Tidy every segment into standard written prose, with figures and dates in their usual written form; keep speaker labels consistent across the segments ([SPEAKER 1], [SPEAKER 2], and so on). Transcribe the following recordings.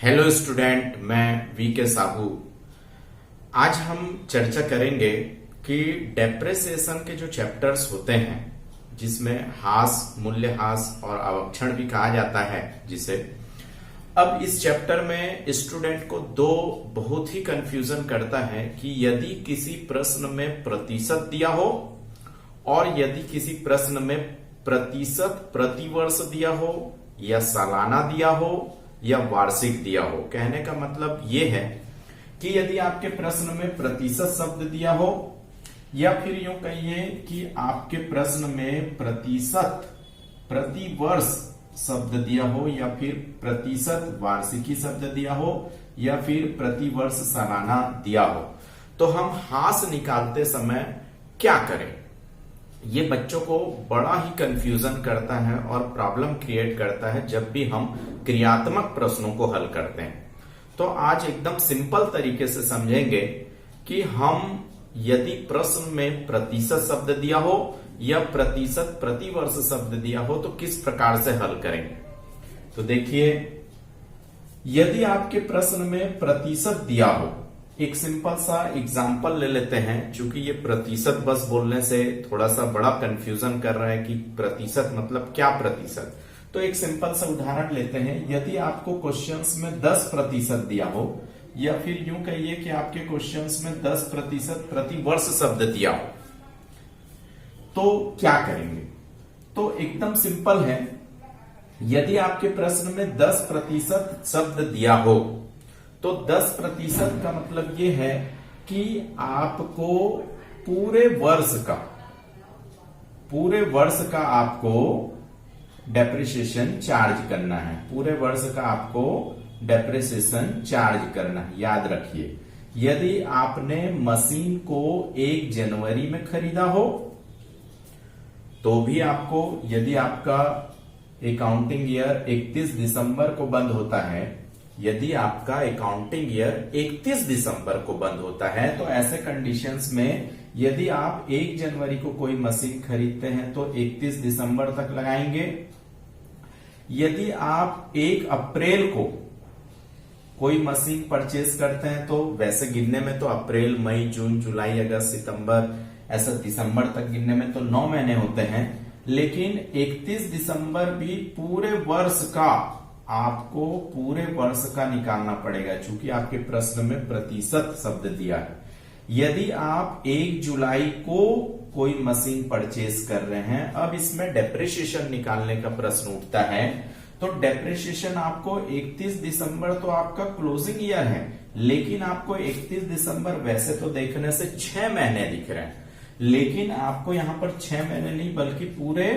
[SPEAKER 1] Hello student, मैं we के साहू। आज हम चर्चा करेंगे कि डेप्रिसिएशन के जो चैप्टर्स होते हैं, जिसमें हास, मूल्यह्रास और अवक्षण भी कहा जाता है जिसे। अब इस चैप्टर में स्टूडेंट को दो बहुत ही कंफ्यूजन करता है कि यदि किसी प्रश्न में प्रतिशत दिया हो और यदि किसी प्रश्न में प्रतिशत प्रतिवर्ष दिया हो या सालाना दिया हो या वार्षिक दिया हो। कहने का मतलब यह है कि यदि आपके प्रश्न में प्रतिशत शब्द दिया हो या फिर यूं कहिए कि आपके प्रश्न में प्रतिशत प्रतिवर्ष शब्द दिया हो या फिर प्रतिशत वार्षिकी शब्द दिया हो या फिर प्रतिवर्ष सालाना दिया हो, तो हम हास निकालते समय क्या करें। ये बच्चों को बड़ा ही कंफ्यूजन करता है और प्रॉब्लम क्रिएट करता है जब भी हम क्रियात्मक प्रश्नों को हल करते हैं। तो आज एकदम सिंपल तरीके से समझेंगे कि हम यदि प्रश्न में प्रतिशत शब्द दिया हो या प्रतिशत प्रतिवर्ष शब्द दिया हो तो किस प्रकार से हल करेंगे। तो देखिए, यदि आपके प्रश्न में प्रतिशत दिया हो, एक सिंपल सा एग्जाम्पल ले लेते हैं। चूंकि ये प्रतिशत बस बोलने से थोड़ा सा बड़ा कंफ्यूजन कर रहा है कि प्रतिशत मतलब क्या प्रतिशत, तो एक सिंपल सा उदाहरण लेते हैं। यदि आपको क्वेश्चंस में 10% दिया हो या फिर यूं कहिए कि आपके क्वेश्चंस में 10% प्रतिवर्ष शब्द दिया हो, तो क्या करेंगे। तो एकदम सिंपल है। यदि आपके प्रश्न में 10% शब्द दिया हो तो 10% का मतलब यह है कि आपको पूरे वर्ष का आपको डेप्रिसिएशन चार्ज करना है। पूरे वर्ष का आपको डेप्रिसिएशन चार्ज करना है। याद रखिए, यदि आपने मशीन को 1 जनवरी में खरीदा हो तो भी आपको, यदि आपका अकाउंटिंग ईयर 31 दिसंबर को बंद होता है, यदि आपका अकाउंटिंग ईयर 31 दिसंबर को बंद होता है, तो ऐसे कंडीशंस में यदि आप 1 जनवरी को कोई मशीन खरीदते हैं तो 31 दिसंबर तक लगाएंगे। यदि आप 1 अप्रैल को कोई मशीन परचेज करते हैं तो वैसे गिनने में तो अप्रैल, मई, जून, जुलाई, अगस्त, सितंबर, ऐसा दिसंबर तक गिनने में तो 9 महीने होते हैं, लेकिन 31 दिसंबर भी पूरे वर्ष का, आपको पूरे वर्ष का निकालना पड़ेगा चूंकि आपके प्रश्न में प्रतिशत शब्द दिया है। यदि आप 1 जुलाई को कोई मशीन परचेज कर रहे हैं, अब इसमें डेप्रिसिएशन निकालने का प्रश्न उठता है, तो डेप्रिसिएशन आपको 31 दिसंबर तो आपका क्लोजिंग ईयर है, लेकिन आपको 31 दिसंबर वैसे तो देखने से 6 महीने दिख रहे हैं, लेकिन आपको यहां पर 6 महीने नहीं बल्कि पूरे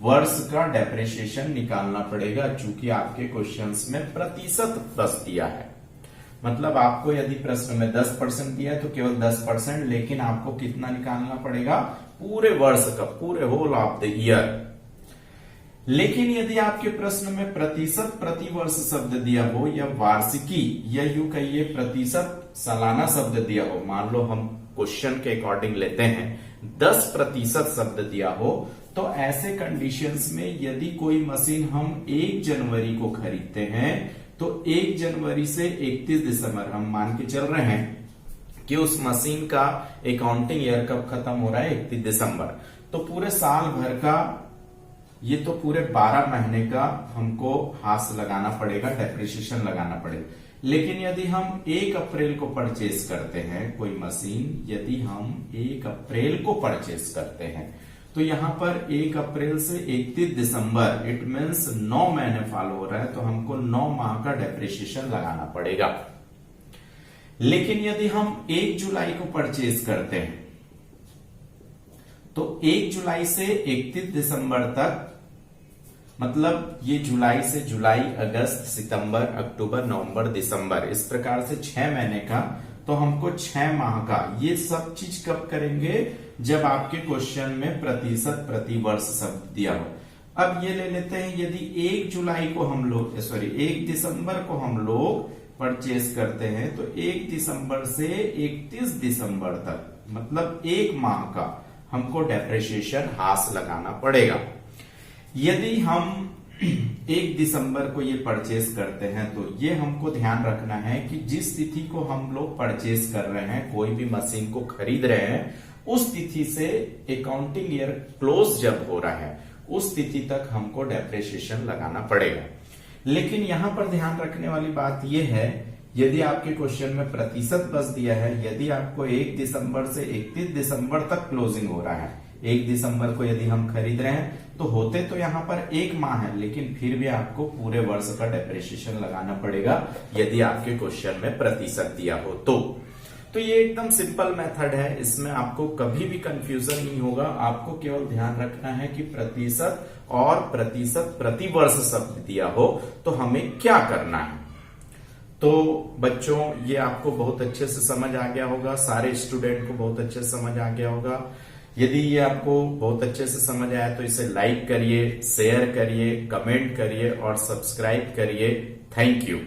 [SPEAKER 1] वर्ष का डेप्रिसिएशन निकालना पड़ेगा, चूंकि आपके क्वेश्चंस में प्रतिशत प्लस दिया है। मतलब आपको यदि प्रश्न में 10% दिया है तो केवल 10%, लेकिन आपको कितना निकालना पड़ेगा, पूरे वर्ष का, पूरे होल ऑफ द ईयर। लेकिन यदि आपके प्रश्न में प्रतिशत प्रतिवर्ष शब्द दिया हो या वार्षिकी या यूं कहिए प्रतिशत सालाना शब्द दिया हो, मान लो हम क्वेश्चन के अकॉर्डिंग लेते हैं 10% शब्द दिया हो, तो ऐसे कंडीशंस में यदि कोई मशीन हम 1 जनवरी को खरीदते हैं तो 1 जनवरी से 31 दिसंबर हम मान के चल रहे हैं कि उस मशीन का अकाउंटिंग ईयर कब खत्म हो रहा है, 31 दिसंबर। तो पूरे साल भर का, ये तो पूरे 12 महीने का हमको हास लगाना पड़ेगा, डेप्रिसिएशन लगाना पड़ेगा। लेकिन यदि हम 1 अप्रैल को परचेज करते हैं कोई मशीन, यदि हम 1 अप्रैल को परचेज करते हैं तो यहां पर 1 अप्रैल से 31 दिसंबर, इट मीन्स 9 महीने फॉलो हो रहा है, तो हमको 9 माह का डेप्रिसिएशन लगाना पड़ेगा। लेकिन यदि हम 1 जुलाई को परचेज करते हैं तो 1 जुलाई से 31 दिसंबर तक, मतलब ये जुलाई से जुलाई, अगस्त, सितंबर, अक्टूबर, नवंबर, दिसंबर, इस प्रकार से 6 महीने का, तो हमको 6 माह का ये सब चीज कब करेंगे, जब आपके क्वेश्चन में प्रतिशत प्रतिवर्ष शब्द दिया हो। अब ये ले लेते हैं, यदि 1 जुलाई को हम लोग, 1 दिसंबर को हम लोग परचेज करते हैं तो 1 दिसंबर से 31 दिसंबर तक, मतलब 1 माह का हमको डेप्रिसिएशन हास लगाना पड़ेगा। यदि हम 1 दिसंबर को ये परचेस करते हैं, तो ये हमको ध्यान रखना है कि जिस तिथि को हम लोग परचेस कर रहे हैं, कोई भी मशीन को खरीद रहे हैं, उस तिथि से अकाउंटिंग ईयर क्लोज जब हो रहा है उस तिथि तक हमको डेप्रिसिएशन लगाना पड़ेगा। लेकिन यहां पर ध्यान रखने वाली बात यह है, यदि आपके क्वेश्चन में प्रतिशत बस दिया है, यदि आपको 1 दिसंबर से 31 दिसंबर तक क्लोजिंग हो रहा है, 1 दिसंबर को यदि हम खरीद रहे हैं तो होते तो यहाँ पर 1 माह है, लेकिन फिर भी आपको पूरे वर्ष का डेप्रिसिएशन लगाना पड़ेगा यदि आपके क्वेश्चन में प्रतिशत दिया हो तो ये एकदम सिंपल मेथड है, इसमें आपको कभी भी कंफ्यूजन नहीं होगा। आपको केवल ध्यान रखना है कि प्रतिशत और प्रतिशत प्रति वर्ष शब्द दिया हो तो हमें क्या करना है। तो बच्चों, ये आपको बहुत अच्छे से समझ आ गया होगा, सारे स्टूडेंट को बहुत अच्छे से समझ आ गया होगा। यदि ये आपको बहुत अच्छे से समझ आया तो इसे लाइक करिए, शेयर करिए, कमेंट करिए और सब्सक्राइब करिए। Thank you.